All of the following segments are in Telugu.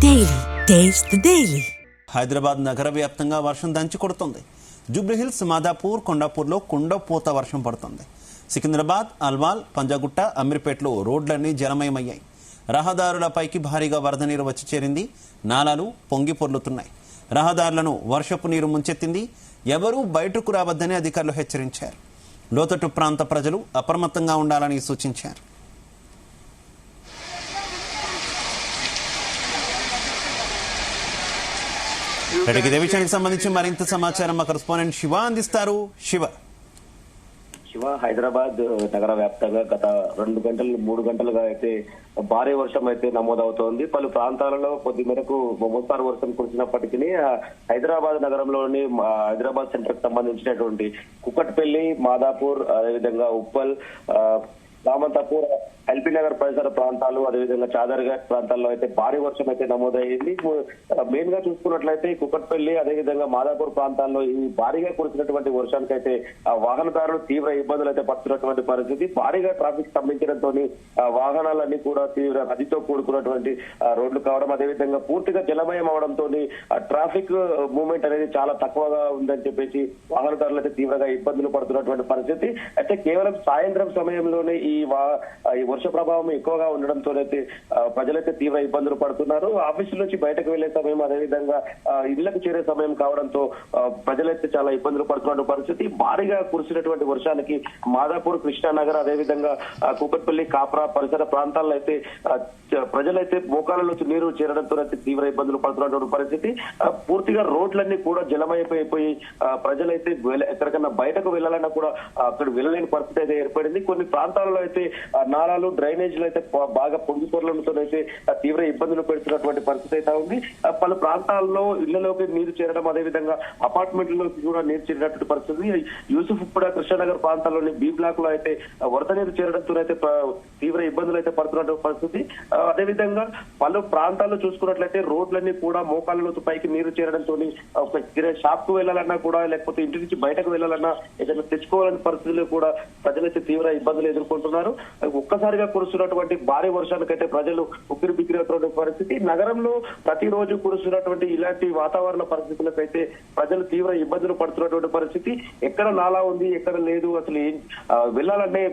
Daily taste the daily. Hyderabad నగర వ్యాప్తంగా వర్షం దంచి కొడుతుంది. జూబ్లీహిల్స్, మాదాపూర్, కొండాపూర్లో కుండపోత వర్షం పడుతుంది. సికింద్రాబాద్, అల్వాల్, పంజాగుట్ట, అమీర్పేటలో రోడ్లన్నీ జలమయమయ్యాయి. రహదారులపైకి భారీగా వరద నీరు వచ్చి చేరింది. నాలాలు పొంగి పొర్లుతున్నాయి. రహదారులను వర్షపు నీరు ముంచెత్తింది. ఎవరూ బయటకు రావద్దని అధికారులు హెచ్చరించారు. లోతట్టు ప్రాంత ప్రజలు అప్రమత్తంగా ఉండాలని సూచించారు. ఇదే విషయానికి సంబంధించి మరింత సమాచారం మా కరెస్పాండెంట్ శివ అందిస్తారు. శివ, హైదరాబాద్ నగర వ్యాప్తంగా గత 2 గంటలు 3 గంటలుగా అయితే భారీ వర్షం అయితే నమోదవుతోంది. పలు ప్రాంతాలలో కొద్ది మేరకు మోస్తారు వర్షం కురిసినప్పటికీ హైదరాబాద్ నగరంలోని హైదరాబాద్ సెంటర్ కి సంబంధించినటువంటి కుకట్పల్లి, మాదాపూర్, అదేవిధంగా ఉప్పల్, రామంతాపూర్, ఎల్బీ నగర్ పరిసర ప్రాంతాలు, అదేవిధంగా చాదర్ఘాట్ ప్రాంతాల్లో అయితే భారీ వర్షం అయితే నమోదయ్యింది. మెయిన్ గా చూసుకున్నట్లయితే కుకట్పల్లి, అదేవిధంగా మాదాపూర్ ప్రాంతాల్లో ఈ భారీగా కురిసినటువంటి వర్షానికి అయితే వాహనదారులు తీవ్ర ఇబ్బందులు అయితే పడుతున్నటువంటి పరిస్థితి. భారీగా ట్రాఫిక్ స్తంభించడంతో వాహనాలన్నీ కూడా తీవ్ర నదితో కూడుకున్నటువంటి రోడ్లు కావడం, అదేవిధంగా పూర్తిగా జలమయం అవడంతో ట్రాఫిక్ మూవ్మెంట్ అనేది చాలా తక్కువగా ఉందని చెప్పేసి వాహనదారులు అయితే తీవ్రంగా ఇబ్బందులు పడుతున్నటువంటి పరిస్థితి. అయితే కేవలం సాయంత్రం సమయంలోనే ఈ వర్ష ప్రభావం ఎక్కువగా ఉండడంతో అయితే ప్రజలైతే తీవ్ర ఇబ్బందులు పడుతున్నారు. ఆఫీసుల నుంచి బయటకు వెళ్లే సమయం, అదేవిధంగా ఇళ్లకు చేరే సమయం కావడంతో ప్రజలైతే చాలా ఇబ్బందులు పడుతున్న పరిస్థితి. భారీగా కురిసినటువంటి వర్షానికి మాదాపూర్, కృష్ణానగర్, అదేవిధంగా కూకట్పల్లి, కాప్రా పరిసర ప్రాంతాల్లో అయితే ప్రజలైతే మోకాళ్ళలో నీరు చేరడంతో అయితే తీవ్ర ఇబ్బందులు పడుతున్నటువంటి పరిస్థితి. పూర్తిగా రోడ్లన్నీ కూడా జలమైపోయి ప్రజలైతే ఎక్కడికన్నా బయటకు వెళ్లాలన్నా కూడా అక్కడ వెళ్ళలేని పరిస్థితి అయితే ఏర్పడింది. కొన్ని ప్రాంతాలలో అయితే నాలాలు, డ్రైనేజీలు అయితే బాగా పొంగిపొరలతో అయితే తీవ్ర ఇబ్బందులు పెడుతున్నటువంటి పరిస్థితి అయితే ఉంది. పలు ప్రాంతాల్లో ఇళ్లలోకి నీరు చేరడం, అదేవిధంగా అపార్ట్మెంట్లలోకి కూడా నీరు చేరినటువంటి పరిస్థితి. యూసుఫ్పూర్, కృష్ణానగర్ ప్రాంతాల్లోని బి బ్లాక్ లో అయితే వరద నీరు చేరడంతో అయితే తీవ్ర ఇబ్బందులు అయితే పడుతున్నటువంటి పరిస్థితి. అదేవిధంగా పలు ప్రాంతాల్లో చూసుకున్నట్లయితే రోడ్లన్నీ కూడా మోకాళ్ళలో పైకి నీరు చేరడంతో షాప్ కు వెళ్లాలన్నా కూడా, లేకపోతే ఇంటి నుంచి బయటకు వెళ్లాలన్నా, ఏదైనా తెచ్చుకోవాలని పరిస్థితుల్లో కూడా ప్రజలైతే తీవ్ర ఇబ్బందులు ఎదుర్కొంటున్నారు. ఒక్కసారిగా కురుస్తున్నటువంటి భారీ వర్షానికైతే ప్రజలు ఉక్కిరి బిక్కిరి పరిస్థితి. నగరంలో ప్రతిరోజు కురుస్తున్నటువంటి ఇలాంటి వాతావరణ పరిస్థితులకైతే ప్రజలు తీవ్ర ఇబ్బందులు పడుతున్నటువంటి పరిస్థితి. ఎక్కడ నాలా ఉంది, ఎక్కడ లేదు, అసలు వెళ్లాలంటే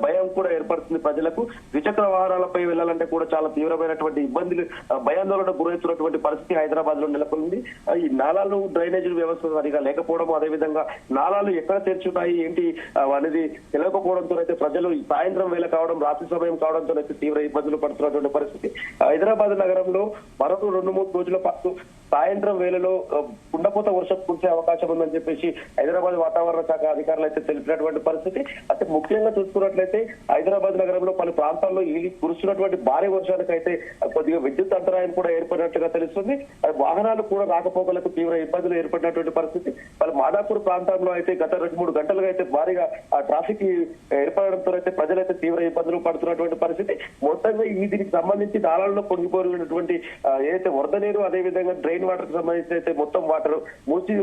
భయం కూడా ఏర్పడుతుంది ప్రజలకు. ద్విచక్ర వాహనాలపై వెళ్లాలంటే కూడా చాలా తీవ్రమైనటువంటి ఇబ్బందులు, భయాందోళన గురవుతున్నటువంటి పరిస్థితి హైదరాబాద్ లో నెలకొంది. ఈ నాలాలు, డ్రైనేజీ వ్యవస్థ సరిగా లేకపోవడం, అదేవిధంగా నాలాలు ఎక్కడ తెరుచున్నాయి ఏంటి అనేది తెలియకపోవడంతో అయితే ప్రజలు సాయంత్రం వేళ కావడం, రాత్రి సమయం కావడంతో అయితే తీవ్ర ఇబ్బందులు పడుతున్నటువంటి పరిస్థితి. హైదరాబాద్ నగరంలో మరొక 2-3 రోజుల పాటు సాయంత్రం వేళలో కుండపోత వర్షం కురిసే అవకాశం ఉందని చెప్పేసి హైదరాబాద్ వాతావరణ శాఖ అధికారులు అయితే తెలిపినటువంటి పరిస్థితి. అయితే ముఖ్యంగా చూసుకున్నట్లయితే హైదరాబాద్ నగరంలో పలు ప్రాంతాల్లో ఈ కురుస్తున్నటువంటి భారీ వర్షానికి అయితే కొద్దిగా విద్యుత్ అంతరాయం కూడా ఏర్పడినట్టుగా తెలుస్తుంది. వాహనాలు కూడా రాకపోకలకు తీవ్ర ఇబ్బందులు ఏర్పడినటువంటి పరిస్థితి. పలు మాదాపూర్ ప్రాంతంలో అయితే గత 2-3 గంటలుగా అయితే భారీగా ట్రాఫిక్ ఏర్పడడంతో అయితే ప్రజలైతే తీవ్ర ఇబ్బందులు పడుతున్నటువంటి పరిస్థితి. మొత్తంగా దీనికి సంబంధించి నాలాల్లో పొంగిపోయినటువంటి ఏదైతే వరద నీరు, అదేవిధంగా డ్రైన్ వాటర్ కి సంబంధించి అయితే మొత్తం వాటర్ మూసి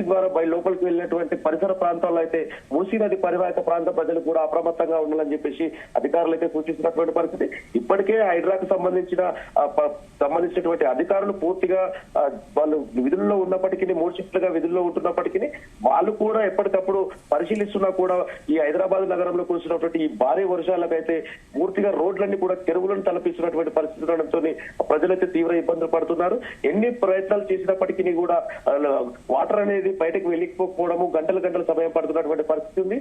ద్వారా లోపలికి వెళ్ళినటువంటి పరిసర ప్రాంతాల్లో అయితే మూసీ నది పరివాహక ప్రాంత ప్రజలు కూడా అప్రమత్తంగా ఉండాలని చెప్పేసి అధికారులు అయితే సూచిస్తున్నటువంటి పరిస్థితి. ఇప్పటికే హైడ్రాకు సంబంధించినటువంటి అధికారులు పూర్తిగా వాళ్ళు విధుల్లో ఉన్నప్పటికీ, 3 షిఫ్ట్లుగా విధుల్లో ఉంటున్నప్పటికీ వాళ్ళు కూడా ఎప్పటికప్పుడు పరిశీలిస్తున్నా కూడా ఈ హైదరాబాద్ నగరంలో కురిసినటువంటి ఈ భారీ వర్షాలకైతే పూర్తిగా రోడ్లన్నీ కూడా చెరువులను తలపిస్తున్నటువంటి పరిస్థితి ఉండడంతో ప్రజలైతే తీవ్ర ఇబ్బందులు పడుతున్నారు. ఎన్ని ప్రయత్నాలు చేసినప్పటికీ కూడా వాటర్ అనేది బయటకు వెళ్ళకపోవడము, గంటల సమయం పడుతున్నటువంటి పరిస్థితి ఉంది.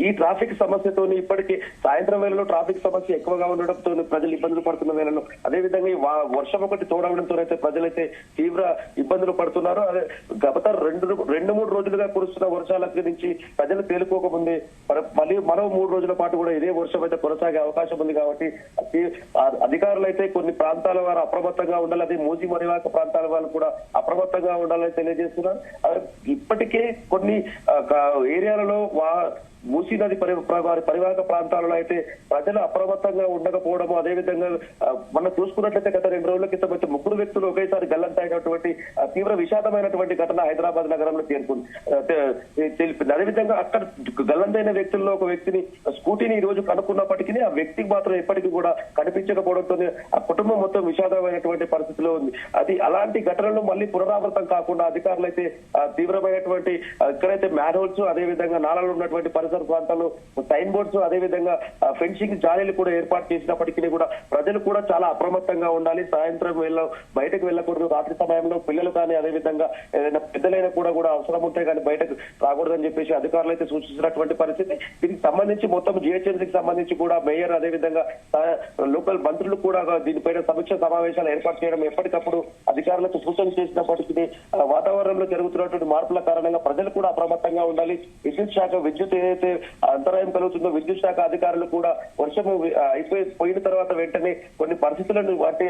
ఈ ట్రాఫిక్ సమస్యతో ఇప్పటికీ సాయంత్రం వేళలో ట్రాఫిక్ సమస్య ఎక్కువగా ఉండడంతో ప్రజలు ఇబ్బందులు పడుతున్న వేళలో, అదేవిధంగా ఈ వర్షం ఒకటి తోడవడంతో అయితే ప్రజలైతే తీవ్ర ఇబ్బందులు పడుతున్నారు. అదే గత 2-3 రోజులుగా కురుస్తున్న వర్షాల నుంచి ప్రజలు తేలిపోకముందే మళ్ళీ మరో 3 రోజుల పాటు కూడా ఇదే వర్షం అయితే కొనసాగే అవకాశం ఉంది. కాబట్టి అధికారులు అయితే కొన్ని ప్రాంతాల వారు అప్రమత్తంగా ఉండాలి, అదే మూసి పరివాహక ప్రాంతాల వాళ్ళు కూడా అప్రమత్తంగా ఉండాలని తెలియజేస్తున్నారు. ఇప్పటికే కొన్ని ఏరియాలలో మూసీ నది పరివాహక ప్రాంతాలలో అయితే ప్రజలు అప్రమత్తంగా ఉండకపోవడము, అదేవిధంగా మనం చూసుకున్నట్లయితే గత 2 రోజుల క్రితం అయితే 3 వ్యక్తులు ఒకేసారి గల్లంతైనటువంటి తీవ్ర విషాదమైనటువంటి ఘటన హైదరాబాద్ నగరంలో తెలిపింది. అదేవిధంగా అక్కడ గల్లంతైన వ్యక్తుల్లో ఒక వ్యక్తిని స్కూటీని ఈ రోజు కనుక్కున్నప్పటికీ ఆ వ్యక్తికి మాత్రం ఎప్పటికీ కూడా కనిపించకపోవడంతో ఆ కుటుంబం మొత్తం విషాదమైనటువంటి పరిస్థితిలో ఉంది. అది అలాంటి ఘటనలు మళ్ళీ పునరావృతం కాకుండా అధికారులు అయితే తీవ్రమైనటువంటి ఎక్కడైతే మ్యాన్ హోల్స్, అదేవిధంగా నాలాలు ఉన్నటువంటి పరిసర ప్రాంతాల్లో సైన్ బోర్డ్స్, అదేవిధంగా ఫెన్సింగ్ జాలీలు కూడా ఏర్పాటు చేసినప్పటికీ కూడా ప్రజలు కూడా చాలా అప్రమత్తంగా ఉండాలి. సాయంత్రం బయటకు వెళ్ళకూడదు. రాత్రి సమయంలో పిల్లలు కానీ అదేవిధంగా ఏదైనా పెద్దలైనా కూడా అవసరం ఉంటే కానీ బయటకు రాకూడదని చెప్పేసి అధికారులు అయితే సూచించినటువంటి పరిస్థితి. దీనికి సంబంధించి మొత్తం జిహెచ్ఎంసీకి సంబంధించి కూడా మేయర్ అదేవిధంగా లోకల్ మంత్రులు కూడా దీనిపైన సమీక్ష సమావేశాలు ఏర్పాటు చేయడం, ఎప్పటికప్పుడు అధికారులకు సూచన చేసినప్పటికీ వాతావరణంలో జరుగుతున్నటువంటి మార్పుల కారణంగా ప్రజలు కూడా అప్రమత్తంగా ఉండాలి. విద్యుత్ శాఖ ఏదైతే అంతరాయం కలుగుతుందో విద్యుత్ శాఖ అధికారులు కూడా వర్షం పోయిన తర్వాత వెంటనే కొన్ని పరిస్థితులను అంటే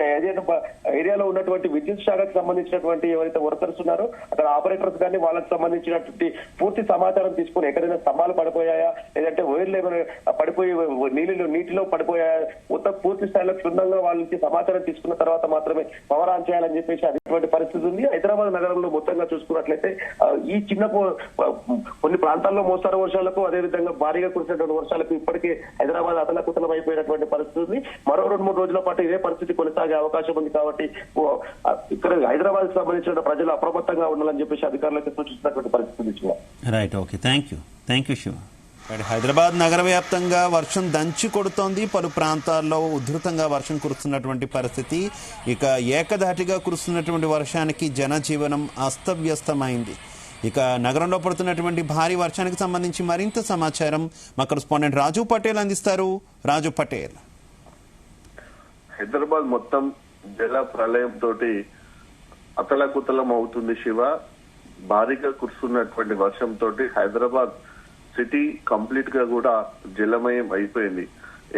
ఏరియాలో ఉన్నటువంటి విద్యుత్ శాఖకు సంబంధించినటువంటి ఎవరైతే వర్కర్స్ ఉన్నారో అక్కడ ఆపరేటర్స్ కానీ వాళ్ళకి సంబంధించినటువంటి పూర్తి సమాచారం తీసుకుని ఎక్కడైనా స్తంభాలు పడిపోయాయా, లేదంటే వైర్లు ఏమైనా పడిపోయి నీటిలో పడిపోయాయా, మొత్తం పూర్తి స్థాయిలో క్షుణ్ణంగా వాళ్ళ నుంచి సమాచారం తీసుకున్న తర్వాత మాత్రమే పవర్ ఆన్ చేయాలని చెప్పేసి అటువంటి పరిస్థితి ఉంది. హైదరాబాద్ నగరంలో మొత్తంగా చూసుకున్నట్లయితే ఈ చిన్న కొన్ని ప్రాంతాల్లో మోస్తారు వర్షాలకు, అదేవిధంగా భారీగా కురిసినటువంటి వర్షాలకు ఇప్పటికే హైదరాబాద్ అతలకుతలం అయిపోయినటువంటి పరిస్థితి ఉంది. మరో 2-3 రోజుల పాటు ఇదే పరిస్థితి కొనసాగే అవకాశం ఉంది. కాబట్టి ఇక్కడ హైదరాబాద్ కు సంబంధించిన ప్రజలు అప్రమత్తంగా ఉండాలని చెప్పేసి అధికారులకు సూచిస్తున్నటువంటి పరిస్థితి. Right, okay, thank you Shiva. Hyderabad నగర వ్యాప్తంగా వర్షం దంచి కొడుతోంది. పలు ప్రాంతాల్లో ఉధృతంగా వర్షం కురుస్తున్నటువంటి పరిస్థితి. ఇక ఏకధాటిగా కురుస్తున్నటువంటి వర్షానికి జనజీవనం అస్తవ్యస్తమైంది. ఇక నగరంలో పడుతున్నటువంటి భారీ వర్షానికి సంబంధించి మరింత సమాచారం మా కరెస్పాండెంట్ రాజు పటేల్ అందిస్తారు. రాజు పటేల్. హైదరాబాద్ మొత్తం జల ప్రళయంతో అతలకుతలం అవుతుంది శివ. భారీగా కురుస్తున్నటువంటి వర్షంతో హైదరాబాద్ సిటీ కంప్లీట్ గా కూడా జలమయం అయిపోయింది.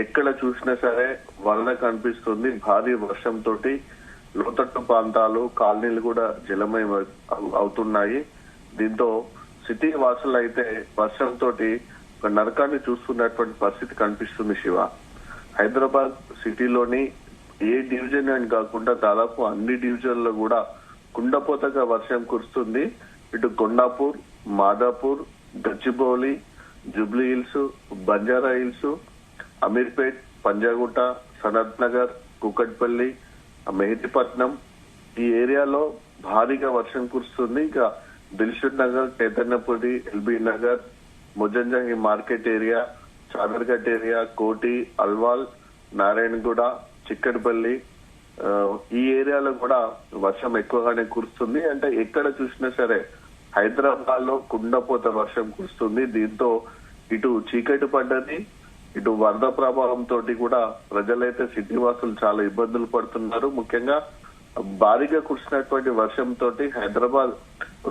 ఎక్కడ చూసినా సరే వరద కనిపిస్తుంది. భారీ వర్షంతో లోతట్టు ప్రాంతాలు, కాలనీలు కూడా జలమయం అవుతున్నాయి. దీంతో సిటీ వాసులు అయితే వర్షంతో ఒక నరకాన్ని చూస్తున్నటువంటి పరిస్థితి కనిపిస్తుంది శివ. హైదరాబాద్ సిటీలోని ఏ డివిజన్ అని కాకుండా దాదాపు అన్ని డివిజన్లో కూడా కుండపోతగా వర్షం కురుస్తుంది. ఇటు కొండాపూర్, మాదాపూర్, గచ్చిబౌలి, జూబ్లీ హిల్స్, బంజారా హిల్స్, అమీర్పేట్, పంజాగుట్ట, సనత్ నగర్, కూకట్పల్లి, మెహదీపట్నం ఈ ఏరియాలో భారీగా వర్షం కురుస్తుంది. ఇక Dilsukh Nagar, Chaitanyapuri, LB Nagar, Moazzamjahi market area, Chaderghat area, Koti, Alwal, Narayanguda, Chikkadpally ఈ ఏరియాలో కూడా వర్షం ఎక్కువగానే కురుస్తుంది. అంటే ఎక్కడ చూసినా సరే హైదరాబాద్ లో కుండపోత వర్షం కురుస్తుంది. దీంతో ఇటు చీకటి పడ్డది, ఇటు వరద ప్రభావంతో కూడా ప్రజలైతే సిటీ వాసులు చాలా ఇబ్బందులు పడుతున్నారు. ముఖ్యంగా భారీగా కురిసినటువంటి వర్షంతో హైదరాబాద్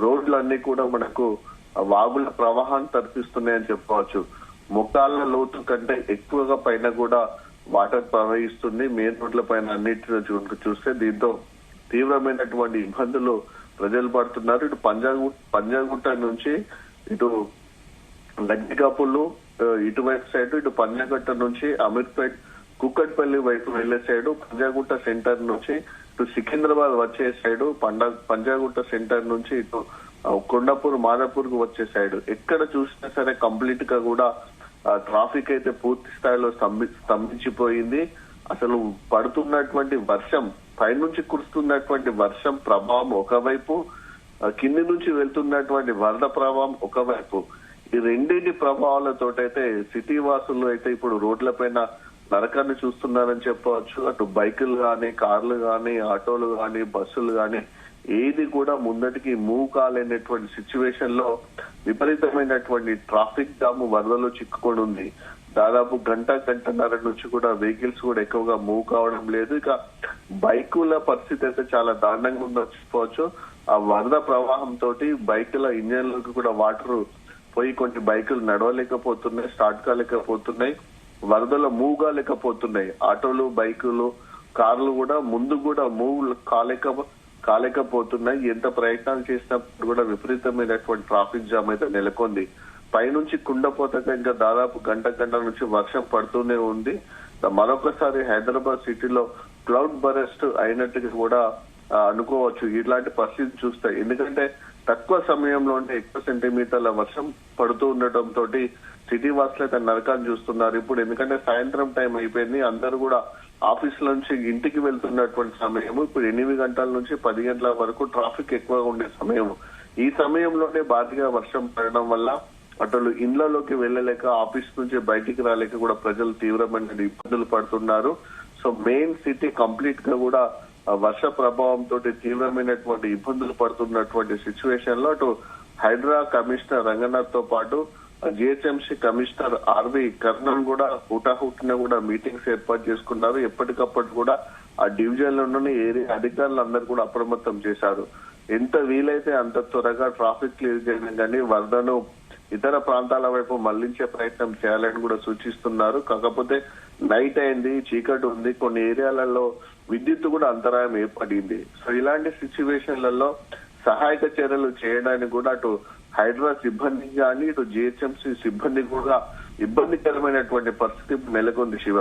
రోడ్లన్నీ కూడా మనకు వాగుల ప్రవాహాన్ని తరపిస్తున్నాయని చెప్పవచ్చు. ముఖాల లోతు కంటే ఎక్కువగా పైన కూడా వాటర్ ప్రవహిస్తుంది. మెయిన్ రోడ్ల పైన అన్నిటిలో చూస్తే దీంతో తీవ్రమైనటువంటి ఇబ్బందులు ప్రజలు పడుతున్నారు. ఇటు పంజాగుట్ట నుంచి ఇటు లగ్గికాపులు ఇటువైపు సైడ్, ఇటు పంజాగుట్ట నుంచి అమీర్పేట్, కుక్కట్పల్లి వైపు వెళ్లే సైడ్, పంజాగుట్ట సెంటర్ నుంచి ఇటు సికింద్రాబాద్ వచ్చే సైడ్, పంజాగుట్ట సెంటర్ నుంచి ఇటు కొండాపూర్, మాదాపూర్ కు వచ్చే సైడ్ ఎక్కడ చూసినా సరే కంప్లీట్ గా కూడా ట్రాఫిక్ అయితే పూర్తి స్థాయిలో స్తంభించిపోయింది. అసలు పడుతున్నటువంటి వర్షం, పైనుంచి కురుస్తున్నటువంటి వర్షం ప్రభావం ఒకవైపు, కింది నుంచి వెళ్తున్నటువంటి వరద ప్రభావం ఒకవైపు, ఈ రెండింటి ప్రభావాలతోటైతే సిటీ వాసులు అయితే ఇప్పుడు రోడ్లపైన నరకాన్ని చూస్తున్నారని చెప్పవచ్చు. అటు బైకులు గాని, కార్లు గాని, ఆటోలు గాని, బస్సులు గాని ఏది కూడా ముందటికి మూవ్ కాలేనటువంటి సిచ్యువేషన్ లో విపరీతమైనటువంటి ట్రాఫిక్ జామ్ వరదలో చిక్కుకొని ఉంది. దాదాపు గంటన్నర నుంచి కూడా వెహికల్స్ కూడా ఎక్కువగా మూవ్ కావడం లేదు. ఇక బైకుల పరిస్థితి అయితే చాలా దారుణంగా ఉందని చెప్పవచ్చు. ఆ వరద ప్రవాహంతో బైకుల ఇంజన్లకు కూడా వాటర్ పోయి కొన్ని బైకులు నడవలేకపోతున్నాయి, స్టార్ట్ కాలేకపోతున్నాయి, వరదలో మూవ్ కాలేకపోతున్నాయి. ఆటోలు, బైకులు, కార్లు కూడా ముందు కూడా మూవ్ కాలేకపోతున్నాయి. ఎంత ప్రయత్నాలు చేసినప్పుడు కూడా విపరీతమైనటువంటి ట్రాఫిక్ జామ్ అయితే నెలకొంది. పైనుంచి కుండపోతగా ఇంకా దాదాపు గంట నుంచి వర్షం పడుతూనే ఉంది. మరొకసారి హైదరాబాద్ సిటీలో క్లౌడ్ బరెస్ట్ అయినట్టుగా కూడా అనుకోవచ్చు ఇట్లాంటి పరిస్థితి చూస్తే. ఎందుకంటే తక్కువ సమయంలోనే ఎక్కువ సెంటీమీటర్ల వర్షం పడుతూ ఉండటంతో సిటీ వాసులు అయితే నరకాన్ని చూస్తున్నారు ఇప్పుడు. ఎందుకంటే సాయంత్రం టైం అయిపోయింది, అందరూ కూడా ఆఫీస్ నుంచి ఇంటికి వెళ్తున్నటువంటి సమయం. ఇప్పుడు 8 గంటల నుంచి 10 గంటల వరకు ట్రాఫిక్ ఎక్కువగా ఉండే సమయం. ఈ సమయంలోనే భారీగా వర్షం పడడం వల్ల అటు ఇళ్లలోకి వెళ్ళలేక, ఆఫీస్ నుంచి బయటికి రాలేక కూడా ప్రజలు తీవ్రమైన ఇబ్బందులు పడుతున్నారు. సో మెయిన్ సిటీ కంప్లీట్ గా కూడా వర్ష ప్రభావంతో తీవ్రమైనటువంటి ఇబ్బందులు పడుతున్నటువంటి సిచ్యువేషన్ లో అటు హైడ్రా కమిషనర్ రంగనాథ్ తో పాటు జిహెచ్ఎంసీ కమిషనర్ ఆర్వి కర్ణన్ కూడా హుటాహుటిన కూడా మీటింగ్స్ ఏర్పాటు చేసుకున్నారు. ఎప్పటికప్పుడు కూడా ఆ డివిజన్ లోని ఏరియా అధికారులందరూ కూడా అప్రమత్తం చేశారు. ఎంత వీలైతే అంత త్వరగా ట్రాఫిక్ క్లియర్ చేయడం కానీ వరదను ఇతర ప్రాంతాల వైపు మళ్లించే ప్రయత్నం చేయాలని కూడా సూచిస్తున్నారు. కాకపోతే నైట్ అయింది, చీకటి ఉంది, కొన్ని ఏరియాలలో విద్యుత్ కూడా అంతరాయం ఏర్పడింది. సో ఇలాంటి సిచ్యువేషన్లలో సహాయక చర్యలు చేయడానికి కూడా అటు హైడ్రా సిబ్బంది కానీ ఇటు జిహెచ్ఎంసీ సిబ్బంది కూడా ఇబ్బందికరమైనటువంటి పరిస్థితి నెలకొంది శివ.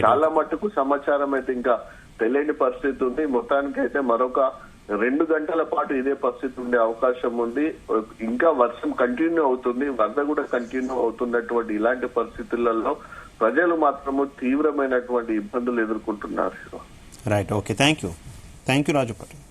చాలా మట్టుకు సమాచారం అయితే ఇంకా తెలియని పరిస్థితి ఉంది. మొత్తానికి అయితే మరొక 2 గంటల పాటు ఇదే పరిస్థితి ఉండే అవకాశం ఉంది. ఇంకా వర్షం కంటిన్యూ అవుతుంది, వరద కూడా కంటిన్యూ అవుతున్నటువంటి ఇలాంటి పరిస్థితులలో ప్రజలు మాత్రము తీవ్రమైనటువంటి ఇబ్బందులు ఎదుర్కొంటున్నారు. Right, okay, thank you Raju Patel.